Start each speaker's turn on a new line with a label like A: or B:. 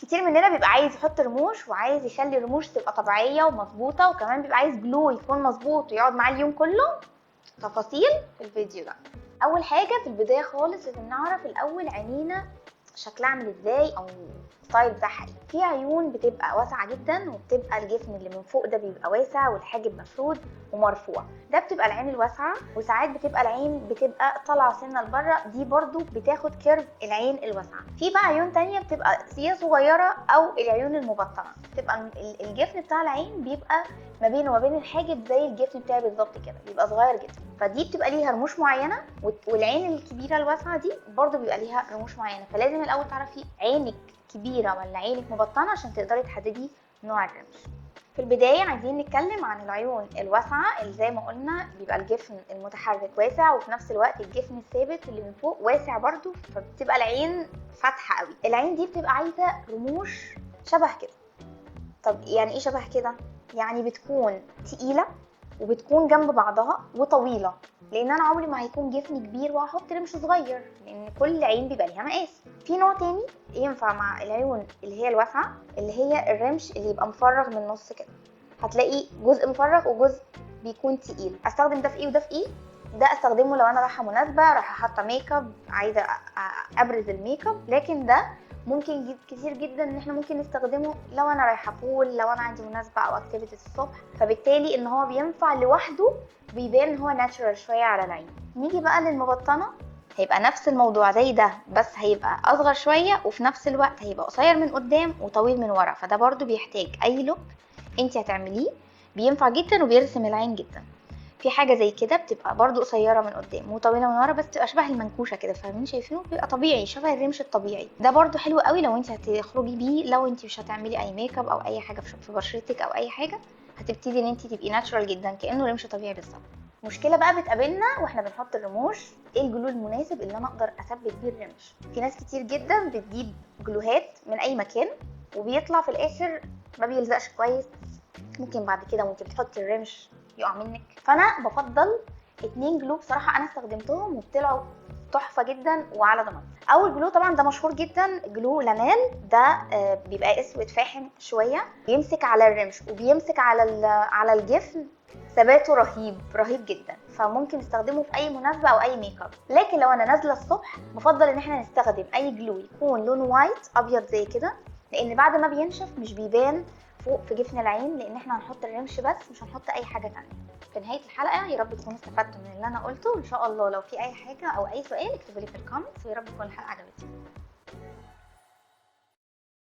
A: كتير مننا بيبقى عايز يحط رموش وعايز يخلي الرموش تبقى طبيعيه ومظبوطه، وكمان بيبقى عايز جلو يكون مظبوط ويقعد معاه اليوم كله. تفاصيل في الفيديو ده. اول حاجه في البدايه خالص لازم نعرف الاول عينينا شكلها عامل ازاي او الستايل بتاعها ايه. في عيون بتبقى واسعه جدا وبتبقى الجفن اللي من فوق ده بيبقى واسع والحاجب مفرود ومرفوع، ده بتبقى العين الواسعه. وساعات بتبقى العين بتبقى طالعه سنه لبره، دي برضو بتاخد كيرف العين الواسعه. في بقى عيون تانية بتبقى سيه صغيره او العيون المبطنه، بتبقى الجفن بتاع العين بيبقى ما بينه وما بين الحاجب زي الجفن بتاعي بالظبط كده، بيبقى صغير جدا. فدي بتبقى ليها رموش معينه، والعين الكبيره الواسعه دي برضو بيبقى ليها رموش معينه. فلازم الاول تعرفي عينك كبيره ولا عينك مبطنه عشان تقدري تحددي نوع الرمش. في البدايه عايزين نتكلم عن العيون الواسعه اللي زي ما قلنا بيبقى الجفن المتحرك واسع، وفي نفس الوقت الجفن الثابت اللي من فوق واسع برضو، فبتبقى العين فاتحه قوي. العين دي بتبقى عايزه رموش شبه كده. طب يعني ايه شبه كده؟ يعني بتكون تقيله وبتكون جنب بعضها وطويله، لان انا عمري ما هيكون جفني كبير وهحط رمش صغير، لان كل عين بيبقى ليها مقاس. في نوع تاني ينفع مع العيون اللي هي الواسعه، اللي هي الرمش اللي يبقى مفرغ من النص كده، هتلاقي جزء مفرغ وجزء بيكون تقيل. استخدم ده في ايه وده في ايه؟ ده استخدمه لو انا رايحه مناسبه، رايحه حاطه ميك اب، عايزه ابرز الميك اب. لكن ده ممكن كتير جدا ان احنا ممكن نستخدمه لو انا رايحه بول، لو انا عندي مناسبه او اكتيفيتيز الصبح، فبالتالي ان هو بينفع لوحده، بيبان ان هو ناتشورال شويه على العين. نيجي بقى للمبطنه، هيبقى نفس الموضوع زي ده، بس هيبقى اصغر شويه وفي نفس الوقت هيبقى قصير من قدام وطويل من ورا. فده برضو بيحتاج اي لوك انت هتعمليه، بينفع جدا وبيرسم العين جدا. في حاجه زي كده بتبقى برضو قصيره من قدام وطويله من ورا، بس تبقى شبه المنكوشه كده، فاهمين؟ شايفينه؟ بيبقى طبيعي شبه الرمش الطبيعي. ده برضو حلو قوي لو انت هتخرجي بيه، لو انت مش هتعملي اي ميك اب او اي حاجه في بشرتك او اي حاجه، هتبتدي ان انت تبقي ناتشورال جدا كانه رمش طبيعي بالظبط. مشكله بقى بتقابلنا واحنا بنحط الرموش، ايه الجلو المناسب اللي انا اقدر اثبت بيه الرمش؟ في ناس كتير جدا بتجيب جلوهات من اي مكان وبيطلع في الاخر ما بيلزقش كويس، ممكن بعد كده وانت بتحطي الرمش يقع منك. فانا بفضل 2 جلو بصراحه انا استخدمتهم وطلعوا تحفه جدا وعلى ضمانتي. اول جلو طبعا ده مشهور جدا، جلو لانال. ده بيبقى اسود فاحم شويه، بيمسك على الرمش وبيمسك على الجفن، ثباته رهيب رهيب جدا، فممكن نستخدمه في اي مناسبه او اي ميك اب. لكن لو انا نازله الصبح بفضل ان احنا نستخدم اي جلو يكون لونه وايت ابيض زي كده، لان بعد ما بينشف مش بيبان فوق في جفن العين، لان احنا هنحط الرمش بس مش هنحط اي حاجه تانية. في نهايه الحلقه يا رب تكونوا استفدتوا من اللي انا قلته، وان شاء الله لو في اي حاجه او اي سؤال اكتبوا لي في الكومنتس، ويا رب تكون الحلقه عجبتكم.